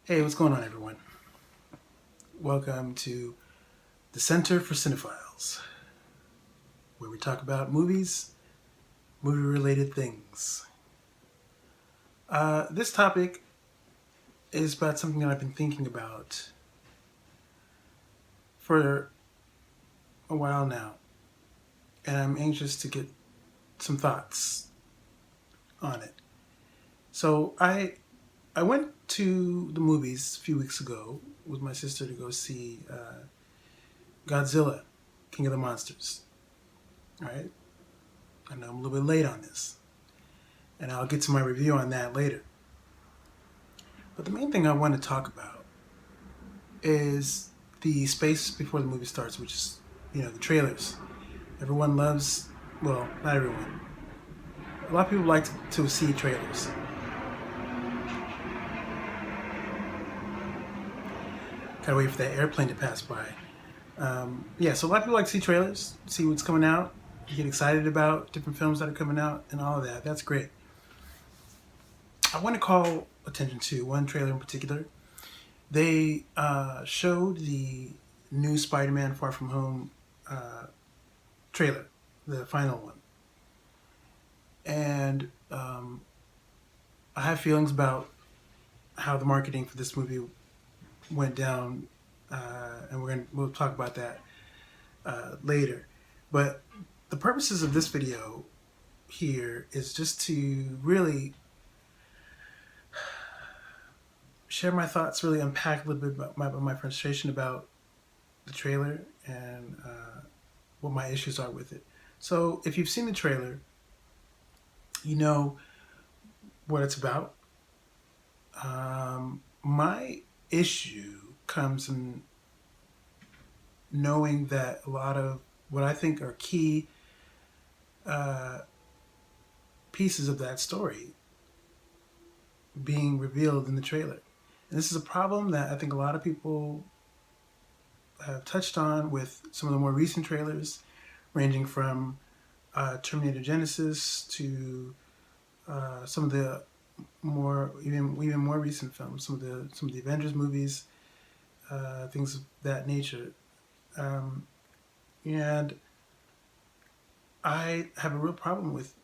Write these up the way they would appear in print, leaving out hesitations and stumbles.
Hey, what's going on, everyone? Welcome to the Center for Cinephiles, where we talk about movies, movie-related things. This topic is about something that I've been thinking about for a while now, and I'm anxious to get some thoughts on it. So I went to the movies a few weeks ago with my sister to go see Godzilla, King of the Monsters. All right, I know I'm a little bit late on this, and I'll get to my review on that later. But the main thing I want to talk about is the space before the movie starts, which is, the trailers. Everyone loves, well, not everyone. A lot of people like to see trailers. Gotta wait for that airplane to pass by. Yeah, so a lot of people like to see trailers, see what's coming out, you get excited about different films that are coming out, and all of that. That's great. I want to call attention to one trailer in particular. They showed the new Spider-Man Far From Home trailer, the final one. And I have feelings about how the marketing for this movie went down, and we'll talk about that later. But the purposes of this video here is just to really share my thoughts, really unpack a little bit about my frustration about the trailer and what my issues are with it. So if you've seen the trailer, you know what it's about. My issue comes in knowing that a lot of what I think are key pieces of that story being revealed in the trailer. And this is a problem that I think a lot of people have touched on with some of the more recent trailers, ranging from Terminator Genesis to some of the even more recent films, some of the Avengers movies, things of that nature, and I have a real problem with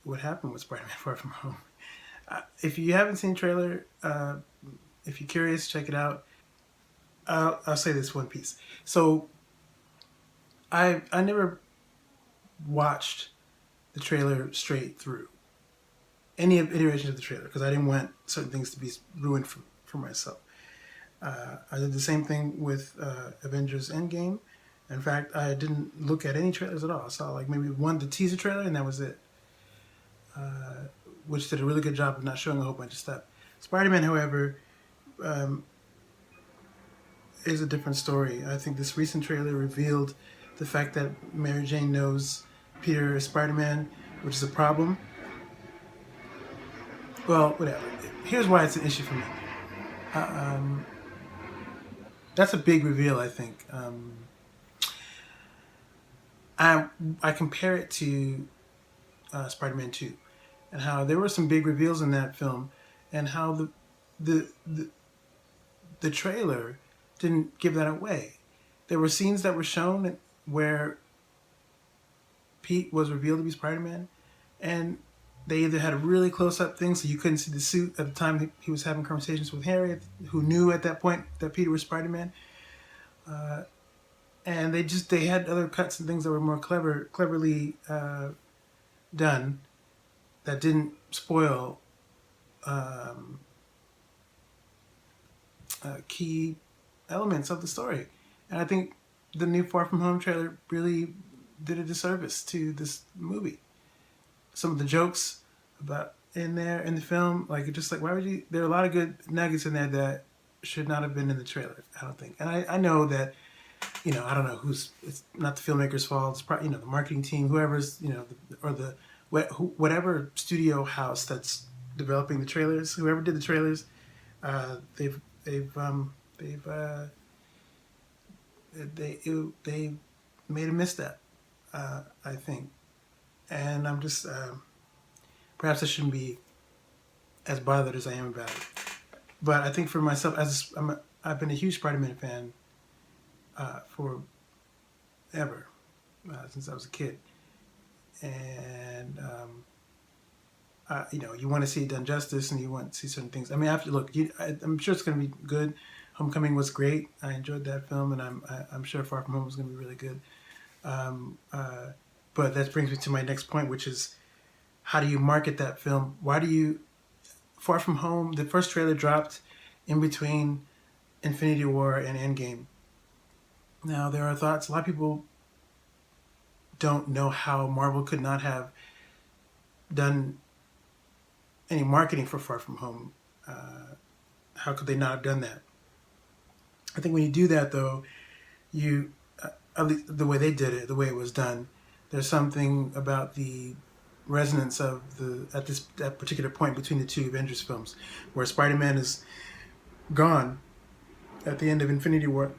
what happened with Spider-Man Far From Home. If you haven't seen the trailer, if you're curious, check it out. I'll say this one piece. So I never watched the trailer straight through, any iterations of the trailer, because I didn't want certain things to be ruined for myself. I did the same thing with Avengers Endgame. In fact, I didn't look at any trailers at all. I saw like maybe the teaser trailer, and that was it, which did a really good job of not showing a whole bunch of stuff. Spider-Man, however, is a different story. I think this recent trailer revealed the fact that Mary Jane knows Peter is Spider-Man, which is a problem. Well, whatever. Here's why it's an issue for me. That's a big reveal, I think. I compare it to Spider-Man 2, and how there were some big reveals in that film, and how the trailer didn't give that away. There were scenes that were shown where Pete was revealed to be Spider-Man, and they either had a really close-up thing so you couldn't see the suit at the time he was having conversations with Harry, who knew at that point that Peter was Spider-Man, and they had other cuts and things that were more cleverly done that didn't spoil key elements of the story. And I think the new Far From Home trailer really did a disservice to this movie. Some of the jokes about in the film, like just like, why would you? There are a lot of good nuggets in there that should not have been in the trailer, I don't think. And I know that, I don't know it's not the filmmaker's fault. It's probably, the marketing team, whoever's, whatever studio house that's developing the trailers, whoever did the trailers, they've made a misstep, I think. And I'm just, perhaps I shouldn't be as bothered as I am about it. But I think for myself, I've been a huge Spider-Man fan for ever since I was a kid, and you want to see it done justice, and you want to see certain things. I mean, after look, I'm sure it's going to be good. Homecoming was great. I enjoyed that film, and I'm sure Far From Home is going to be really good. Um, uh, but that brings me to my next point, which is how do you market that film? Why do you Far From Home? The first trailer dropped in between Infinity War and Endgame. Now there are thoughts. A lot of people don't know how Marvel could not have done any marketing for Far From Home. How could they not have done that? I think when you do that, though, you at least the way they did it, the way it was done, there's something about the resonance of the at that particular point between the two Avengers films, where Spider-Man is gone at the end of Infinity War,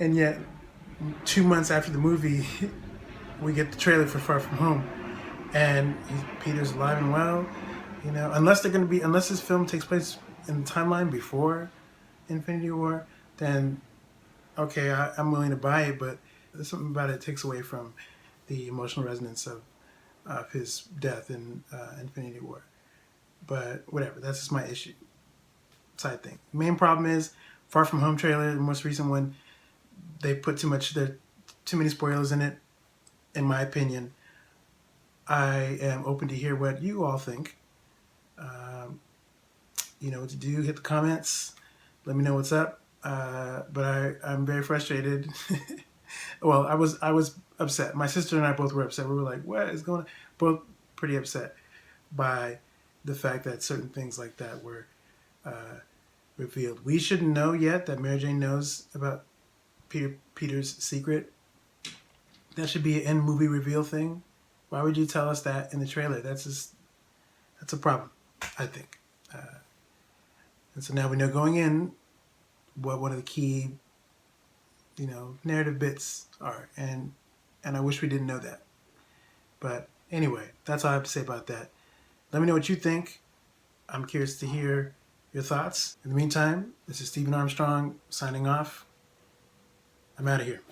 and yet 2 months after the movie, we get the trailer for Far From Home, and Peter's alive and well. Unless this film takes place in the timeline before Infinity War, then okay, I'm willing to buy it. But there's something about it that takes away from the emotional resonance of his death in Infinity War. But whatever, that's just my issue. Side thing. The main problem is Far From Home trailer, the most recent one. They put too many spoilers in it. In my opinion, I am open to hear what you all think. You know what to do. Hit the comments. Let me know what's up. But I'm very frustrated. Well, I was upset. My sister and I both were upset. We were like, "What is going on?" Both pretty upset by the fact that certain things like that were revealed. We shouldn't know yet that Mary Jane knows about Peter's secret. That should be an in movie reveal thing. Why would you tell us that in the trailer? That's a problem, I think. And so now we know going in what one of the key, narrative bits are, and I wish we didn't know that. But anyway, that's all I have to say about that. Let me know what you think. I'm curious to hear your thoughts. In the meantime, this is Stephen Armstrong signing off. I'm out of here.